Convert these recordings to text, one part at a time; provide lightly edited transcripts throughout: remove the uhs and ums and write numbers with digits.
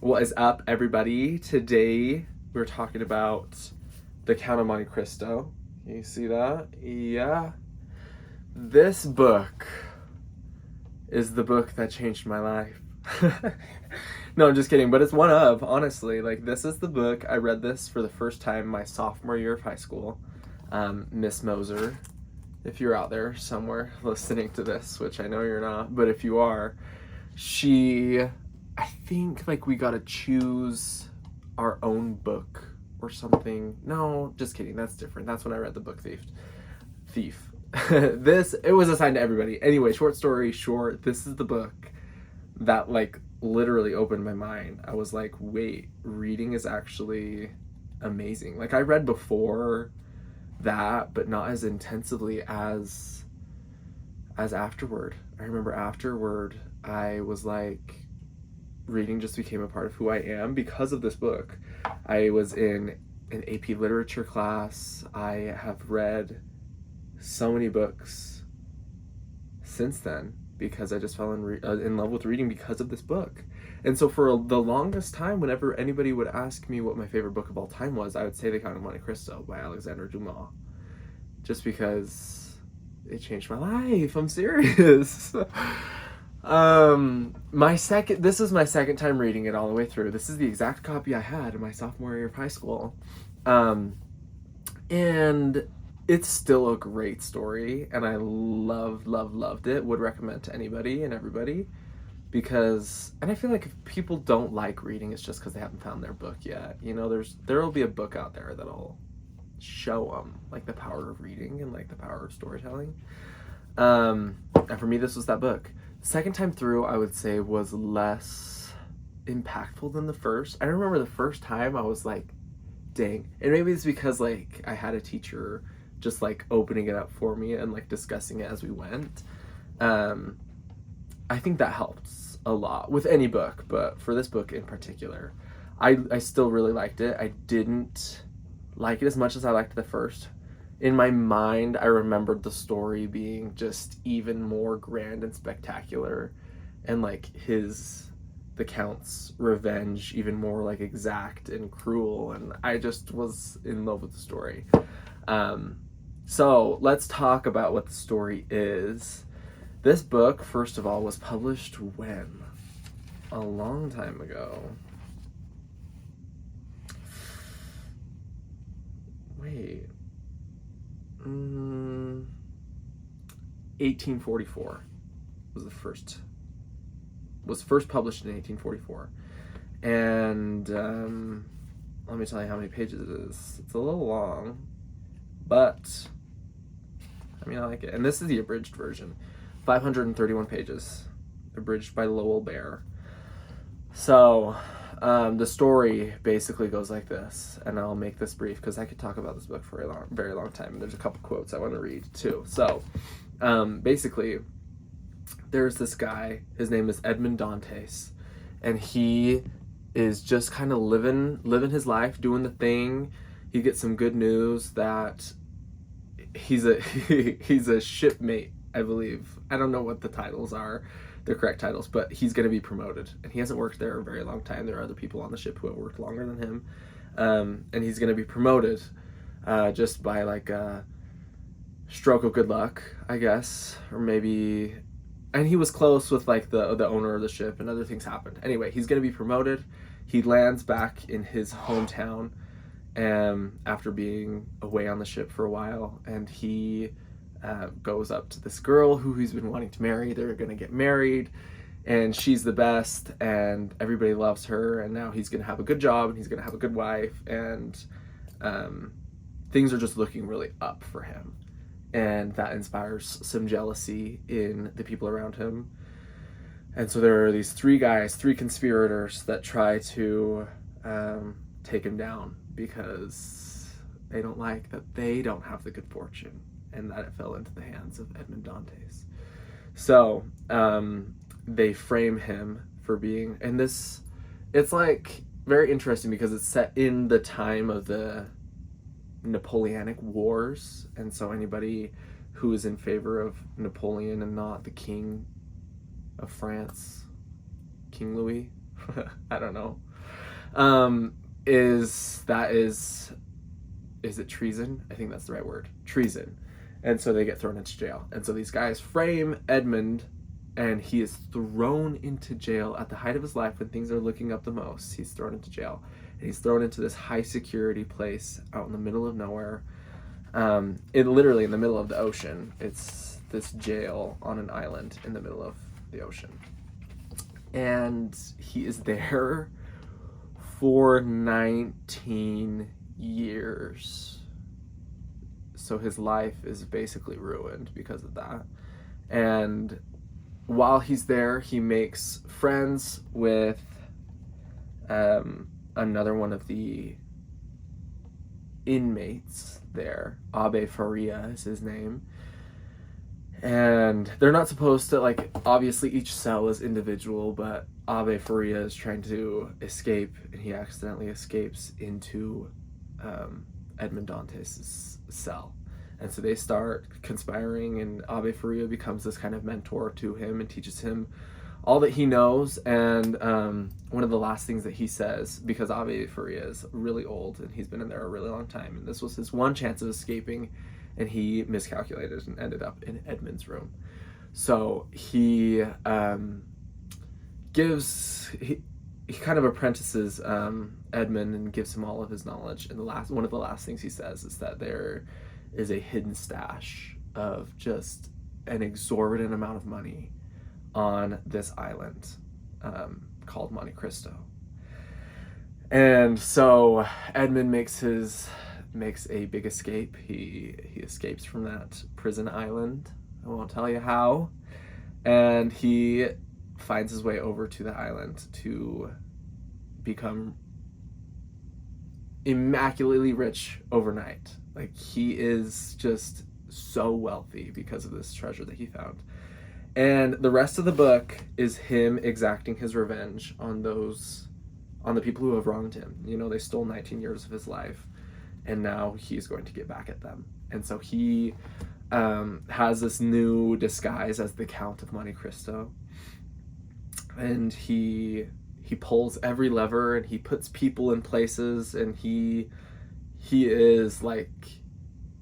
What is up, everybody? Today we're talking about the Count of Monte Cristo. Can you see that? Yeah. This book is the book that changed my life. No, I'm just kidding, but it's one of, honestly. Like, this is the book. I read this for the first time my sophomore year of high school. Miss Moser, if you're out there somewhere listening to this, which I know you're not, but if you are, I think, like, we gotta choose our own book or something. No, just kidding. That's different. That's when I read the book Thief. It was assigned to everybody. Anyway, short story short, this is the book that, like, literally opened my mind. I was like, wait, reading is actually amazing. Like, I read before that, but not as intensively as afterward. I remember afterward, I was like, reading just became a part of who I am because of this book. I was in an AP literature class. I have read so many books since then because I just fell in love with reading because of this book. And so for the longest time, whenever anybody would ask me what my favorite book of all time was, I would say The Count of Monte Cristo by Alexander Dumas, just because it changed my life. I'm serious. This is my second time reading it all the way through. This is the exact copy I had in my sophomore year of high school. And it's still a great story, and I loved it. Would recommend to anybody and everybody, because, and I feel like if people don't like reading, it's just because they haven't found their book yet. You know, there will be a book out there that'll show them, like, the power of reading and, like, the power of storytelling. And for me, this was that book. Second time through, I would say, was less impactful than the first. I remember the first time I was like, dang. And maybe it's because, like, I had a teacher just, like, opening it up for me and, like, discussing it as we went. I think that helps a lot with any book, but for this book in particular, I still really liked it. I didn't like it as much as I liked the first. In my mind, I remembered the story being just even more grand and spectacular, and, like, the Count's revenge even more, like, exact and cruel, and I just was in love with the story. So let's talk about what the story is. This book, first of all, was published when? A long time ago. Wait. 1844 was first published in 1844, and let me tell you how many pages it is. It's a little long, but I mean, I like it. And this is the abridged version, 531 pages, abridged by Lowell Bear. So the story basically goes like this, and I'll make this brief because I could talk about this book for a very long time. There's a couple quotes I want to read too. So basically, there's this guy. His name is Edmond Dantes, and he is just kind of living his life, doing the thing. He gets some good news that he's a shipmate, I believe. I don't know what the titles are, the correct titles, but he's going to be promoted, and he hasn't worked there a very long time. There are other people on the ship who have worked longer than him, and he's going to be promoted just by, like, a stroke of good luck, I guess, or maybe. And he was close with, like, the owner of the ship, and other things happened. Anyway, he's going to be promoted. He lands back in his hometown after being away on the ship for a while, and he goes up to this girl who he's been wanting to marry. They're going to get married, and she's the best, and everybody loves her, and now he's going to have a good job, and he's going to have a good wife, and things are just looking really up for him, and that inspires some jealousy in the people around him. And so there are these three conspirators that try to take him down because they don't like that they don't have the good fortune and that it fell into the hands of Edmond Dantes. So they frame him for being, and it's, like, very interesting because it's set in the time of the Napoleonic Wars, and so anybody who is in favor of Napoleon and not the King of France, King Louis, I don't know, Is it treason? I think that's the right word. Treason. And so they get thrown into jail. And so these guys frame Edmond, and he is thrown into jail at the height of his life when things are looking up the most. He's thrown into jail. And he's thrown into this high security place out in the middle of nowhere. Literally in the middle of the ocean. It's this jail on an island in the middle of the ocean. And he is there for 19 years. So his life is basically ruined because of that. And while he's there, he makes friends with another one of the inmates there. Abe Faria is his name. And they're not supposed to, like, obviously each cell is individual, but Abe Faria is trying to escape, and he accidentally escapes into Edmond Dantes' cell. And so they start conspiring, and Abe Faria becomes this kind of mentor to him and teaches him all that he knows. And one of the last things that he says, because Abe Faria is really old and he's been in there a really long time, and this was his one chance of escaping, and he miscalculated and ended up in Edmond's room. So he he kind of apprentices Edmond and gives him all of his knowledge. And one of the last things he says is that there is a hidden stash of just an exorbitant amount of money on this island called Monte Cristo. And so Edmond makes a big escape. He escapes from that prison island. I won't tell you how. And he finds his way over to the island to become immaculately rich overnight. Like, he is just so wealthy because of this treasure that he found. And the rest of the book is him exacting his revenge on the people who have wronged him. You know, they stole 19 years of his life, and now he's going to get back at them. And so he has this new disguise as the Count of Monte Cristo, and he pulls every lever, and he puts people in places, and he is like,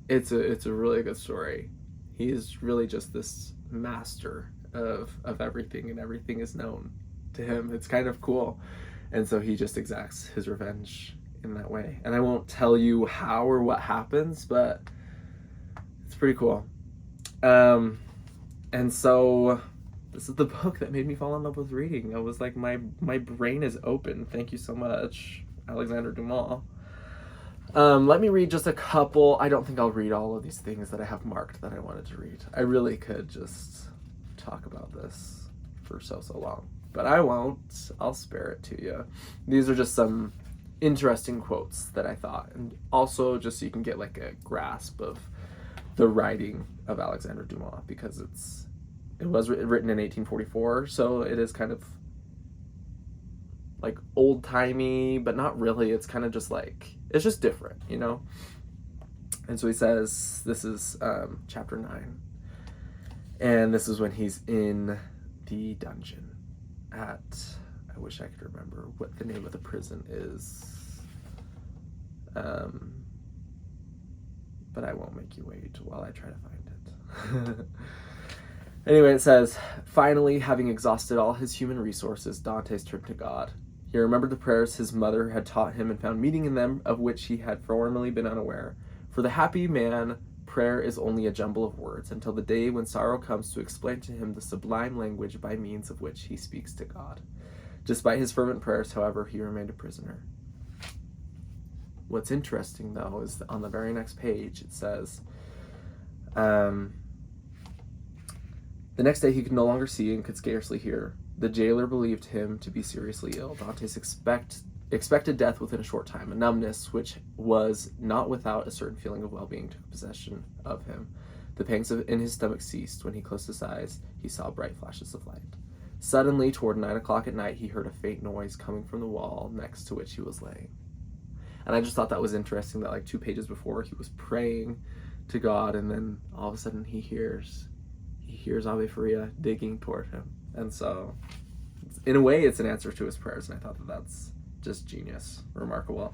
it's a really good story. He is really just this master of everything, and everything is known to him. It's kind of cool. And so he just exacts his revenge in that way. And I won't tell you how or what happens, but it's pretty cool. And so this is the book that made me fall in love with reading. I was like, my brain is open. Thank you so much, Alexander Dumas. Let me read just a couple. I don't think I'll read all of these things that I have marked that I wanted to read. I really could just talk about this for so long, but I won't. I'll spare it to you. These are just some interesting quotes that I thought, and also just so you can get like a grasp of the writing of Alexander Dumas, because it was written in 1844, so it is kind of like old-timey, but not really. It's kind of just like, it's just different, you know? And so he says, this is chapter 9, and this is when he's in the dungeon at, I wish I could remember what the name of the prison is, but I won't make you wait while I try to find it. Anyway, it says, finally, having exhausted all his human resources, Dantes turned to God. He remembered the prayers his mother had taught him and found meaning in them of which he had formerly been unaware. For the happy man, prayer is only a jumble of words, until the day when sorrow comes to explain to him the sublime language by means of which he speaks to God. Despite his fervent prayers, however, he remained a prisoner. What's interesting, though, is on the very next page, it says, the next day he could no longer see and could scarcely hear. The jailer believed him to be seriously ill. Dantes expected death within a short time. A numbness, which was not without a certain feeling of well-being, took possession of him. The pangs in his stomach ceased. When he closed his eyes, he saw bright flashes of light. Suddenly, toward 9 o'clock at night, he heard a faint noise coming from the wall next to which he was laying. And I just thought that was interesting that, like, 2 pages before, he was praying to God, and then all of a sudden he hears Abe Faria digging toward him. And so, in a way, it's an answer to his prayers, and I thought that that's just genius, remarkable.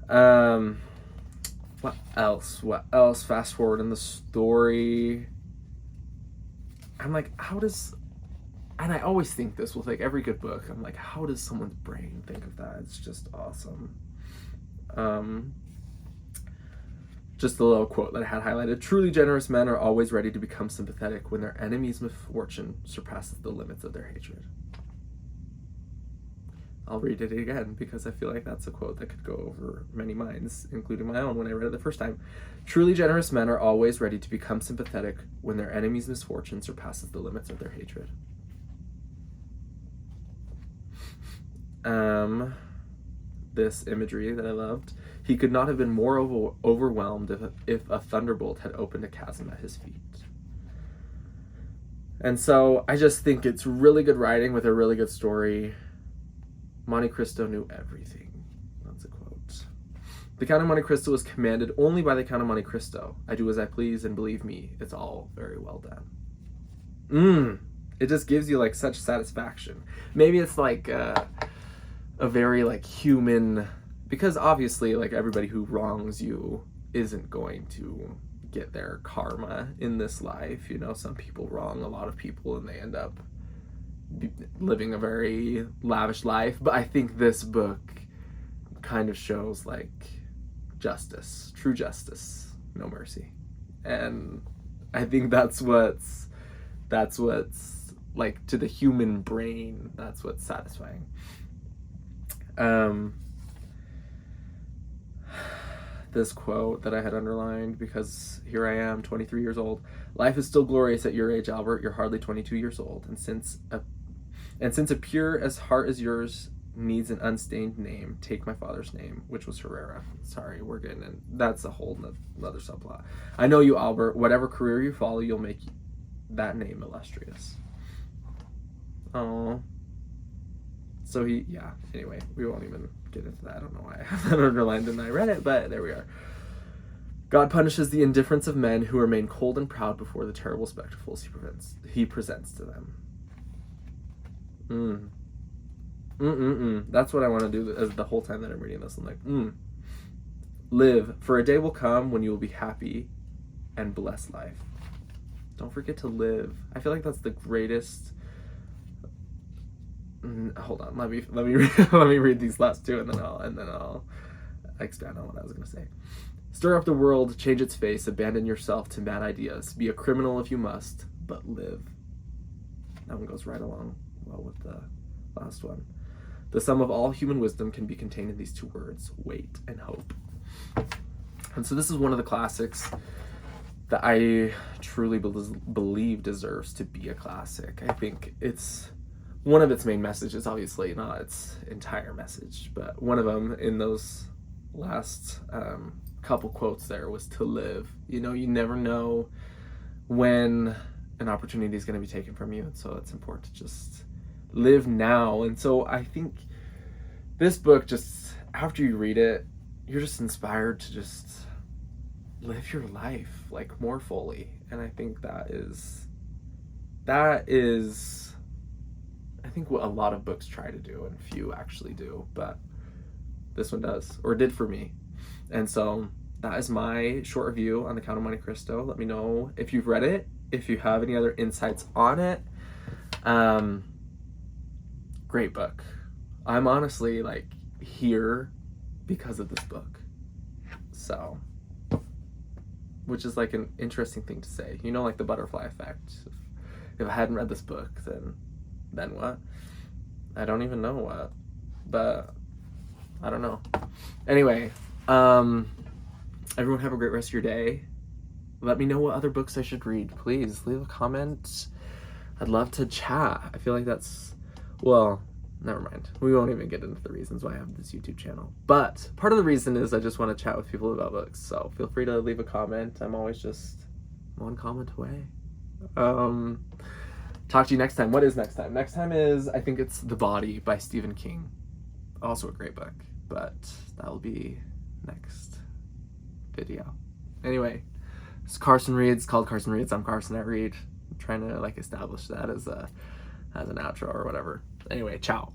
What else? Fast forward in the story. I'm like, how does... And I always think this with like every good book. I'm like, how does someone's brain think of that? It's just awesome. Just a little quote that I had highlighted. Truly generous men are always ready to become sympathetic when their enemy's misfortune surpasses the limits of their hatred. I'll read it again because I feel like that's a quote that could go over many minds, including my own when I read it the first time. Truly generous men are always ready to become sympathetic when their enemy's misfortune surpasses the limits of their hatred. This imagery that I loved. He could not have been more overwhelmed if a thunderbolt had opened a chasm at his feet. And so I just think it's really good writing with a really good story. Monte Cristo knew everything. That's a quote. The Count of Monte Cristo was commanded only by the Count of Monte Cristo. I do as I please, and believe me, it's all very well done. It just gives you like such satisfaction. Maybe it's like a very like human, because obviously like everybody who wrongs you isn't going to get their karma in this life. You know, some people wrong a lot of people and they end up living a very lavish life. But I think this book kind of shows like justice, true justice, no mercy. And I think that's what's like, to the human brain, that's what's satisfying. This quote that I had underlined, because here I am, 23 years old. Life is still glorious at your age, Albert. You're hardly 22 years old. And since a pure as heart as yours needs an unstained name, take my father's name, which was Herrera. Sorry, we're getting in. That's a whole another subplot. I know you, Albert. Whatever career you follow, you'll make that name illustrious. Oh. So anyway, we won't even get into that. I don't know why I have that underlined and I read it, but there we are. God punishes the indifference of men who remain cold and proud before the terrible spectacles he presents to them. That's what I want to do the whole time that I'm reading this. I'm like, live, for a day will come when you will be happy and bless life. Don't forget to live. I feel like that's the greatest... Hold on, let me read these last two, and then I'll expand on what I was going to say. Stir up the world, change its face, abandon yourself to mad ideas. Be a criminal if you must, but live. That one goes right along well with the last one. The sum of all human wisdom can be contained in these two words: wait and hope. And so this is one of the classics that I truly believe deserves to be a classic. I think it's one of its main messages, obviously not its entire message, but one of them in those last couple quotes there was to live. You know, you never know when an opportunity is going to be taken from you, and so it's important to just live now. And so I think this book, just after you read it, you're just inspired to just live your life like more fully. And I think that is I think what a lot of books try to do and few actually do, but this one does, or did for me. And so that is my short review on the Count of Monte Cristo. Let me know if you've read it, if you have any other insights on it. Great book. I'm honestly like here because of this book. So, which is like an interesting thing to say. You know, like the butterfly effect. If I hadn't read this book, then what? I don't even know what, but I don't know. Anyway, everyone have a great rest of your day. Let me know what other books I should read. Please leave a comment. I'd love to chat. I feel like well, never mind. We won't even get into the reasons why I have this YouTube channel. But part of the reason is I just want to chat with people about books. So feel free to leave a comment. I'm always just one comment away. Talk to you next time. What is next time? Next time is, I think it's The Body by Stephen King. Also a great book, but that'll be next video. Anyway, it's Carson Reads, called Carson Reads. I'm Carson at Read. I'm trying to like establish that as an outro or whatever. Anyway, ciao.